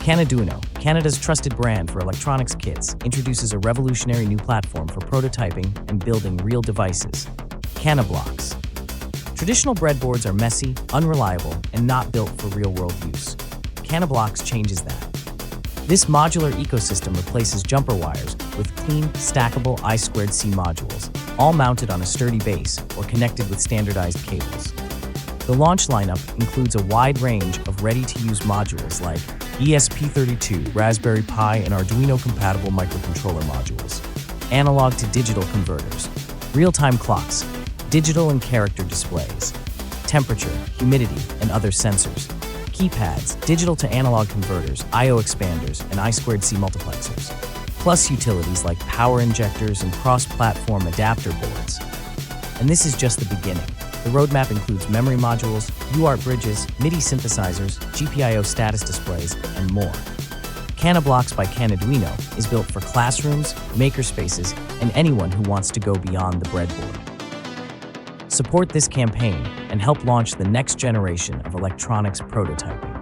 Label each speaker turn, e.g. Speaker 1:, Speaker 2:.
Speaker 1: CANADUINO, Canada's trusted brand for electronics kits, introduces a revolutionary new platform for prototyping and building real devices. CANABLOX. Traditional breadboards are messy, unreliable, and not built for real-world use. CANABLOX changes that. This modular ecosystem replaces jumper wires with clean, stackable I2C modules, all mounted on a sturdy base or connected with standardized cables. The launch lineup includes a wide range of ready-to-use modules like ESP32, Raspberry Pi, and Arduino-compatible microcontroller modules, analog-to-digital converters, real-time clocks, digital and character displays, temperature, humidity, and other sensors, keypads, digital-to-analog converters, I/O expanders, and I2C multiplexers, plus utilities like power injectors and cross-platform adapter boards. And this is just the beginning. The roadmap includes memory modules, UART bridges, MIDI synthesizers, GPIO status displays, and more. CANABLOX by CANADUINO is built for classrooms, makerspaces, and anyone who wants to go beyond the breadboard. Support this campaign and help launch the next generation of electronics prototyping.